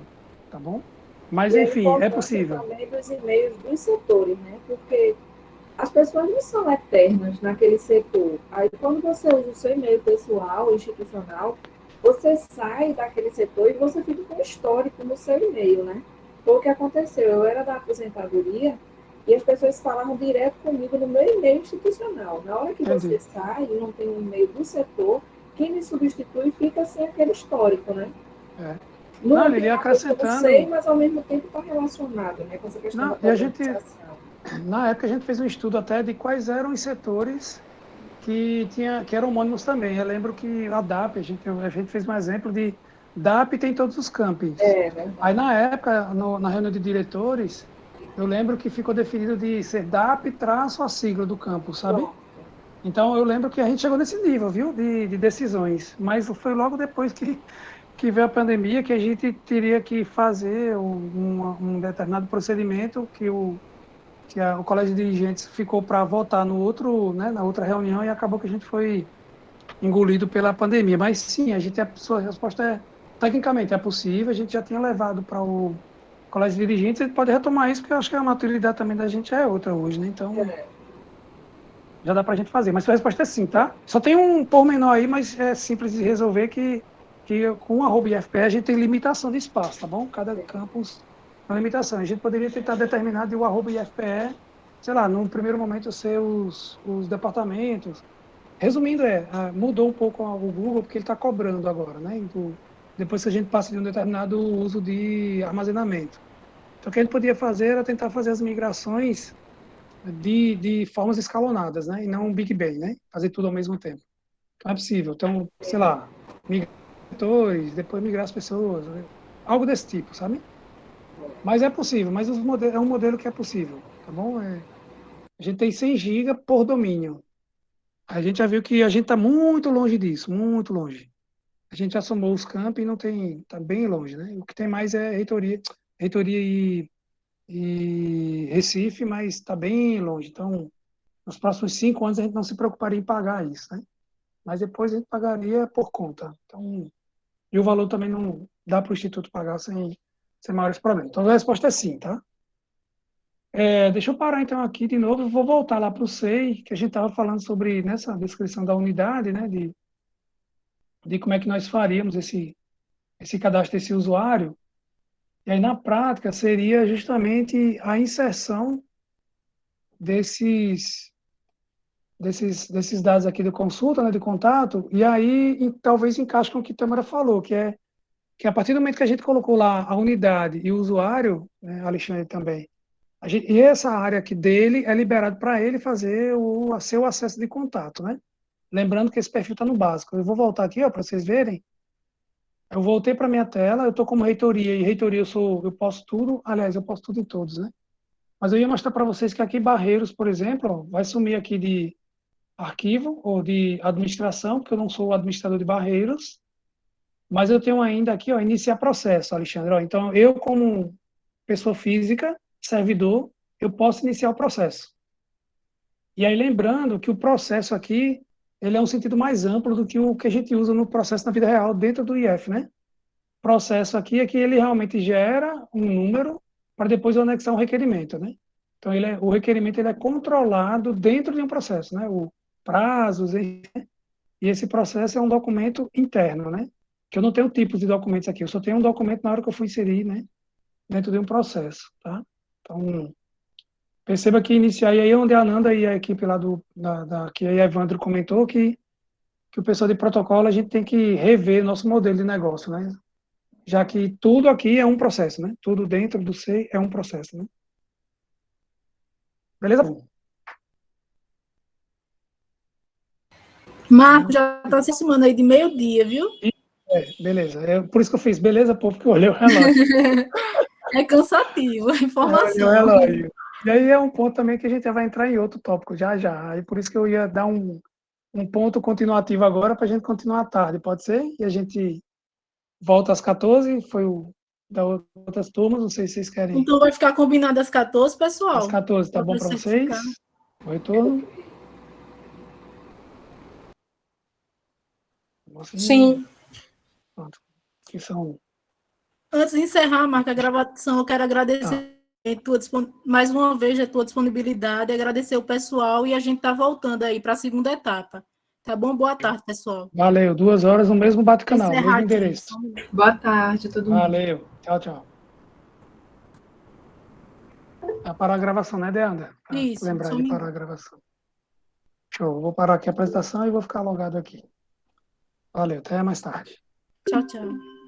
tá bom? Mas, enfim, é possível. Também dos e-mails dos setores, né? Porque as pessoas não são eternas naquele setor. Aí, quando você usa o seu e-mail pessoal, institucional, você sai daquele setor e você fica com histórico no seu e-mail, né? Foi o que aconteceu. Eu era da aposentadoria e as pessoas falavam direto comigo no meu e-mail institucional. Na hora que você sai e não tem um e-mail do setor, quem me substitui fica sem aquele histórico, né? Não, ele ia acrescentando. Eu sei, mas ao mesmo tempo está relacionado, né? Com essa questão da organização. Na época a gente fez um estudo até de quais eram os setores que eram homônimos também. Eu lembro que a DAP, a gente fez um exemplo de DAP tem todos os campos. Aí na época, na reunião de diretores, eu lembro que ficou definido de ser DAP traço a sigla do campus, sabe? Então eu lembro que a gente chegou nesse nível, viu, de decisões. Mas foi logo depois que veio a pandemia que a gente teria que fazer um determinado procedimento que o Colégio de Dirigentes ficou para votar na outra reunião e acabou que a gente foi engolido pela pandemia. Mas sim, a resposta tecnicamente é possível, a gente já tinha levado para o Colégio de Dirigentes, ele pode retomar isso, porque eu acho que a maturidade também da gente é outra hoje, né? Então, já dá para a gente fazer. Mas a resposta é sim, tá? Só tem um pormenor aí, mas é simples de resolver que com o @IFPE a gente tem limitação de espaço, tá bom? Cada campus tem uma limitação. A gente poderia tentar determinar de o @IFPE, sei lá, num primeiro momento ser os departamentos. Resumindo, mudou um pouco o Google, porque ele está cobrando agora, né? Depois que a gente passa de um determinado uso de armazenamento. Então, o que a gente podia fazer era tentar fazer as migrações de formas escalonadas, né? E não um Big Bang, né? Fazer tudo ao mesmo tempo. Não é possível. Então, sei lá, migrar os setores, depois migrar as pessoas, né? Algo desse tipo, sabe? Mas é possível, mas é um modelo que é possível, tá bom? A gente tem 100 GB por domínio. A gente já viu que a gente está muito longe disso, muito longe. A gente já somou os campi e não tem, está bem longe, né? O que tem mais é reitoria e Recife, mas está bem longe. Então, nos próximos 5 anos a gente não se preocuparia em pagar isso, né? Mas depois a gente pagaria por conta. Então, e o valor também não dá para o Instituto pagar sem maiores problemas. Então, a resposta é sim, tá? Deixa eu parar então aqui de novo, vou voltar lá para o SEI, que a gente estava falando sobre, nessa descrição da unidade, né, de como é que nós faríamos esse cadastro desse usuário. E aí, na prática, seria justamente a inserção desses dados aqui de consulta, né, de contato, e aí talvez encaixe com o que a Tamara falou, que a partir do momento que a gente colocou lá a unidade e o usuário, né, Alexandre também, e essa área aqui dele é liberado para ele fazer o seu acesso de contato, né? Lembrando que esse perfil está no básico. Eu vou voltar aqui, para vocês verem. Eu voltei para minha tela, eu estou como reitoria, e reitoria eu posso tudo, aliás, eu posso tudo em todos, né? Mas eu ia mostrar para vocês que aqui Barreiros, por exemplo, ó, vai sumir aqui de arquivo ou de administração, porque eu não sou o administrador de Barreiros, mas eu tenho ainda aqui, ó, iniciar processo, Alexandre. Ó, então, eu como pessoa física, servidor, eu posso iniciar o processo. E aí, lembrando que o processo aqui, ele é um sentido mais amplo do que o que a gente usa no processo na vida real dentro do IF, né? Processo aqui é que ele realmente gera um número para depois eu anexar um requerimento, né? Então, o requerimento ele é controlado dentro de um processo, né? O prazos, e esse processo é um documento interno, né? Que eu não tenho tipos de documentos aqui, eu só tenho um documento na hora que eu fui inserir, né? Dentro de um processo, tá? Então, perceba que iniciar, e aí onde a Ananda e a equipe lá que a Evandro comentou, que o pessoal de protocolo, a gente tem que rever nosso modelo de negócio, né? Já que tudo aqui é um processo, né? Tudo dentro do SEI é um processo, né? Beleza? Marco, já está se aproximando aí de meio-dia, viu? Beleza. Por isso que eu fiz beleza, povo, porque eu olhei o relógio. É cansativo a informação. Olhei o relógio. E aí é um ponto também que a gente vai entrar em outro tópico já já. Aí por isso que eu ia dar um ponto continuativo agora para a gente continuar à tarde, pode ser? E a gente volta às 14, foi o da outras turmas, não sei se vocês querem. Então vai ficar combinado às 14, pessoal? Às 14, tá bom para vocês? O retorno? Sim. Pronto. Que são... Antes de encerrar, Marco, a gravação, eu quero agradecer mais uma vez a tua disponibilidade, agradecer o pessoal e a gente está voltando aí para a segunda etapa. Tá bom? Boa tarde, pessoal. Valeu, 2 horas no mesmo bate-canal, mesmo endereço. Boa tarde a todo mundo. Valeu, tchau, tchau. Vai parar a gravação, né, Deanda? Isso. Lembrar de parar a gravação. Show, vou parar aqui a apresentação e vou ficar logado aqui. Valeu, até mais tarde. Tchau, tchau.